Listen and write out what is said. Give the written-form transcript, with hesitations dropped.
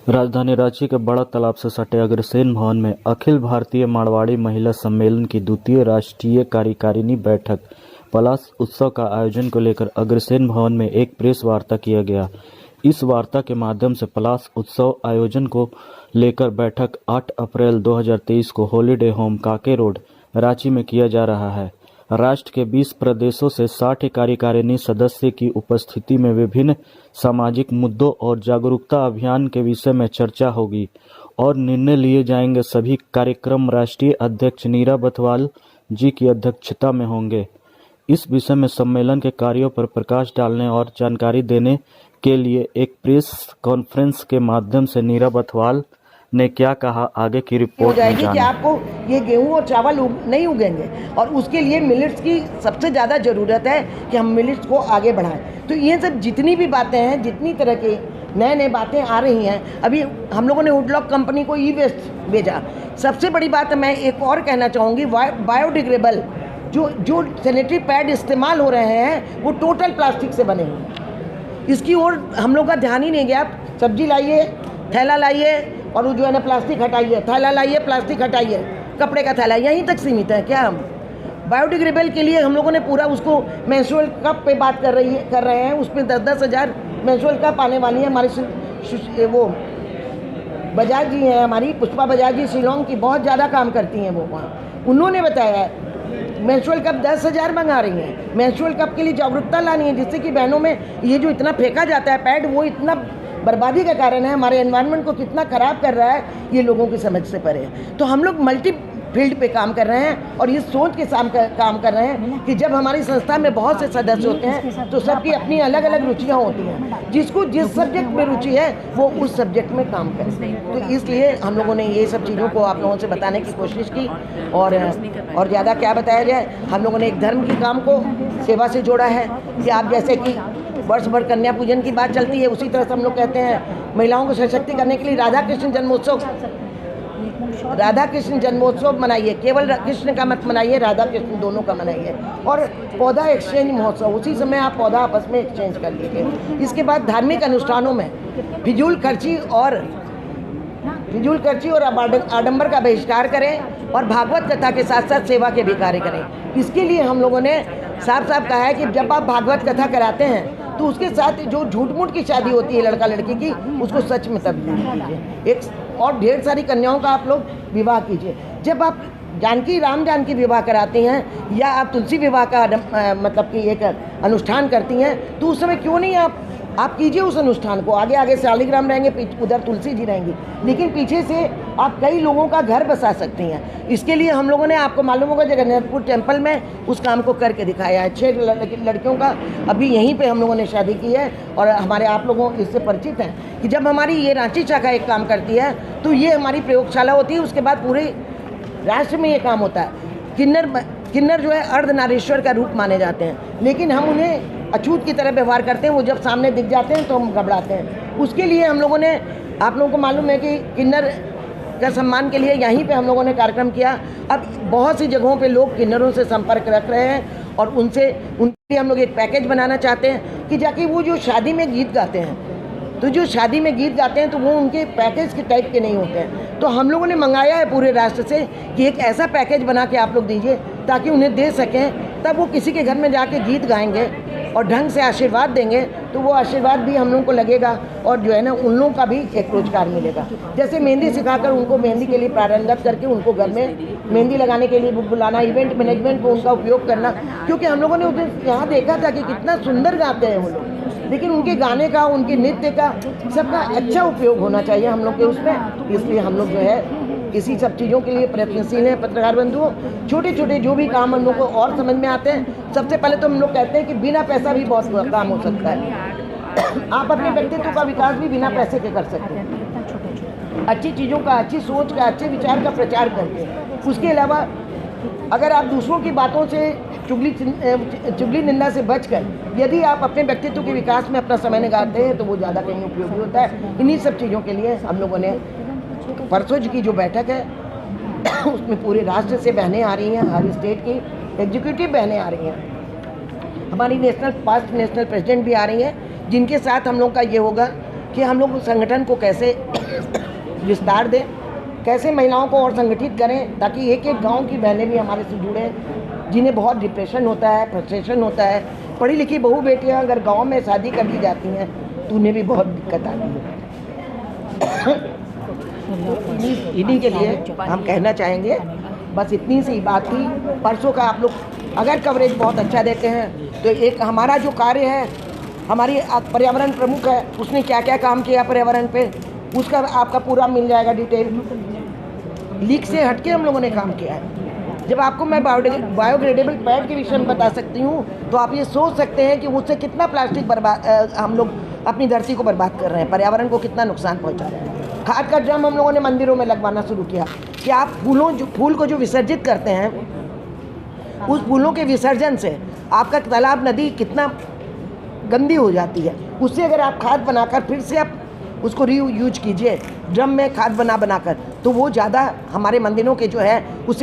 राजधानी रांची के बड़ा तालाब से सटे अग्रसेन भवन में अखिल भारतीय मारवाड़ी महिला सम्मेलन की द्वितीय राष्ट्रीय कार्यकारिणी बैठक पलाश उत्सव का आयोजन को लेकर अग्रसेन भवन में एक प्रेस वार्ता किया गया। इस वार्ता के माध्यम से पलाश उत्सव आयोजन को लेकर बैठक 8 अप्रैल 2023 को हॉलीडे होम काके रोड रांची में किया जा रहा है। राष्ट्र के 20 प्रदेशों से 60 कार्यकारिणी सदस्य की उपस्थिति में विभिन्न सामाजिक मुद्दों और जागरूकता अभियान के विषय में चर्चा होगी और निर्णय लिए जाएंगे। सभी कार्यक्रम राष्ट्रीय अध्यक्ष नीरा बथवाल जी की अध्यक्षता में होंगे। इस विषय में सम्मेलन के कार्यों पर प्रकाश डालने और जानकारी देने के लिए एक प्रेस कॉन्फ्रेंस के माध्यम से नीरा बथवाल ने क्या कहा, आगे की रिपोर्ट में जानिए। कि आपको ये गेहूं और चावल नहीं उगेंगे और उसके लिए मिलेट्स की सबसे ज़्यादा ज़रूरत है कि हम मिलेट्स को आगे बढ़ाएं। तो ये सब जितनी भी बातें हैं, जितनी तरह की नए बातें आ रही हैं, अभी हम लोगों ने वुडलॉक कंपनी को ई वेस्ट भेजा। सबसे बड़ी बात मैं एक और कहना चाहूँगी, बायोडिग्रेडेबल जो सैनिटरी पैड इस्तेमाल हो रहे हैं वो टोटल प्लास्टिक से बने हैं। इसकी ओर हम लोग का ध्यान ही नहीं गया। सब्जी लाइए, थैला लाइए और वो जो है ना प्लास्टिक हटाइए, थैला लाइए, प्लास्टिक हटाइए, कपड़े का थैला, यहीं तक सीमित है क्या हम? बायोडिग्रेडेबल के लिए हम लोगों ने पूरा उसको मेंस्ट्रुअल कप पे बात कर रहे हैं। उसमें 10-10 हज़ार मेंस्ट्रुअल कप आने वाली है। हमारी वो बजाज जी हैं, हमारी पुष्पा बजाज जी शिलोंग की बहुत ज़्यादा काम करती हैं वो वहाँ। उन्होंने बताया है मेंस्ट्रुअल कप 10,000 मंगा रही हैं। मेंस्ट्रुअल कप के लिए जागरूकता लानी है, जिससे कि बहनों में ये जो इतना फेंका जाता है पैड, वो इतना बर्बादी का कारण है, हमारे एनवायरनमेंट को कितना ख़राब कर रहा है, ये लोगों की समझ से परे है। तो हम लोग मल्टी फील्ड पे काम कर रहे हैं और ये सोच के काम कर रहे हैं कि जब हमारी संस्था में बहुत से सदस्य होते हैं तो सबकी अपनी अलग अलग रुचियाँ होती हैं। जिसको जिस सब्जेक्ट में रुचि है वो उस सब्जेक्ट में काम करे। तो इसलिए हम लोगों ने ये सब चीज़ों को आप लोगों से बताने की कोशिश की और ज़्यादा क्या बताया जाए, हम लोगों ने एक धर्म के काम को सेवा से जोड़ा है कि आप जैसे कि वर्ष भर कन्या पूजन की बात चलती है, उसी तरह से हम लोग कहते हैं महिलाओं को सशक्ति करने के लिए राधा कृष्ण जन्मोत्सव मनाइए। केवल कृष्ण का मत मनाइए, राधा कृष्ण दोनों का मनाइए। और पौधा एक्सचेंज महोत्सव, उसी समय आप पौधा आपस में एक्सचेंज कर लीजिए। इसके बाद धार्मिक अनुष्ठानों में फिजूल खर्ची और आडंबर का बहिष्कार करें और भागवत कथा के साथ साथ सेवा के भी कार्य करें। इसके लिए हम लोगों ने साफ साफ कहा है कि जब आप भागवत कथा कराते हैं तो उसके साथ जो झूठ मूठ की शादी होती है लड़का लड़की की, उसको सच में तब्दील कीजिए। एक और ढेर सारी कन्याओं का आप लोग विवाह कीजिए। जब आप राम जानकी विवाह कराती हैं या आप तुलसी विवाह का मतलब कि एक अनुष्ठान करती हैं, तो उस समय क्यों नहीं आप कीजिए उस अनुष्ठान को। आगे शालिग्राम रहेंगे, उधर तुलसी जी रहेंगी, लेकिन पीछे से आप कई लोगों का घर बसा सकती हैं। इसके लिए हम लोगों ने, आपको मालूम होगा, जगन्नाथपुर टेम्पल में उस काम को करके दिखाया है। 6 लड़कियों का अभी यहीं पे हम लोगों ने शादी की है और हमारे आप लोगों इससे परिचित हैं कि जब हमारी ये रांची शाखा एक काम करती है तो ये हमारी प्रयोगशाला होती है। उसके बाद पूरे राष्ट्र में ये काम होता है। किन्नर जो है अर्धनारीश्वर का रूप माने जाते हैं, लेकिन हम उन्हें अछूत की तरह व्यवहार करते हैं। वो जब सामने दिख जाते हैं तो हम घबराते हैं। उसके लिए हम लोगों ने, आप लोगों को मालूम है कि किन्नर का सम्मान के लिए यहीं पे हम लोगों ने कार्यक्रम किया। अब बहुत सी जगहों पे लोग किन्नरों से संपर्क रख रहे हैं और उनके लिए हम लोग एक पैकेज बनाना चाहते हैं कि जाके वो जो शादी में गीत गाते हैं, तो जो शादी में गीत गाते हैं तो वो उनके पैकेज के टाइप के नहीं होते हैं। तो हम लोगों ने मंगाया है पूरे राष्ट्र से कि एक ऐसा पैकेज बना के आप लोग दीजिए ताकि उन्हें दे सकें। तब वो किसी के घर में जाके गीत गाएंगे और ढंग से आशीर्वाद देंगे, तो वो आशीर्वाद भी हम लोगों को लगेगा और जो है ना उन लोगों का भी एक रोजगार मिलेगा। जैसे मेहंदी सिखाकर उनको मेहंदी के लिए प्रारंभिक करके उनको घर में मेहंदी लगाने के लिए बुलाना, इवेंट मैनेजमेंट को उनका उपयोग करना। क्योंकि हम लोगों ने उधर यहाँ देखा था कि कितना सुंदर गाते हैं वो लोग, लेकिन उनके गाने का, उनके नृत्य का, सबका अच्छा उपयोग होना चाहिए हम लोग के उसमें। इसलिए हम लोग जो है इसी सब चीज़ों के लिए प्रयत्नशील हैं। पत्रकार बंधुओं, छोटे छोटे जो भी काम हम लोग को और समझ में आते हैं, सबसे पहले तो हम लोग कहते हैं कि बिना पैसा भी बहुत काम हो सकता है। आप अपने व्यक्तित्व का विकास भी बिना पैसे के कर सकते हैं। अच्छी चीज़ों का, अच्छी सोच का, अच्छे विचार का प्रचार करके। उसके अलावा अगर आप दूसरों की बातों से चुगली निंदा से बचकर यदि आप अपने व्यक्तित्व के विकास में अपना समय निकालते हैं तो वो ज़्यादा कहीं उपयोगी होता है। इन्हीं सब चीज़ों के लिए हम लोगों ने परसों की जो बैठक है उसमें पूरे राष्ट्र से बहनें आ रही हैं, हर स्टेट की एग्जीक्यूटिव बहनें आ रही हैं। हमारी पास्ट नेशनल प्रेसिडेंट भी आ रही हैं, जिनके साथ हम लोग का ये होगा कि हम लोग संगठन को कैसे विस्तार दें, कैसे महिलाओं को और संगठित करें, ताकि एक एक गांव की बहनें भी हमारे से जुड़ें, जिन्हें बहुत डिप्रेशन होता है, फ्रस्ट्रेशन होता है। पढ़ी लिखी बहू बेटियां अगर गांव में शादी कर दी जाती हैं तो उन्हें भी बहुत दिक्कत आती है। इन्हीं के लिए हम कहना चाहेंगे, बस इतनी सी बात थी। परसों का आप लोग अगर कवरेज बहुत अच्छा देते हैं तो एक हमारा जो कार्य है, हमारी पर्यावरण प्रमुख है, उसने क्या क्या काम किया पर्यावरण पे, उसका आपका पूरा मिल जाएगा डिटेल। लीक से हटके हम लोगों ने काम किया है। जब आपको मैं बायोडिग्रेडेबल पैड के विषय में बता सकती हूँ तो आप ये सोच सकते हैं कि उससे कितना प्लास्टिक बर्बाद हम लोग अपनी धरती को बर्बाद कर रहे हैं, पर्यावरण को कितना नुकसान पहुँचा रहे हैं। खाद का ड्रम हम लोगों ने मंदिरों में लगवाना शुरू किया कि आप फूल को जो विसर्जित करते हैं, उस फूलों के विसर्जन से आपका तालाब नदी कितना गंदी हो जाती है। उससे अगर आप खाद बनाकर फिर से आप उसको रीयूज कीजिए ड्रम में खाद बनाकर, तो वो ज़्यादा हमारे मंदिरों के जो है उससे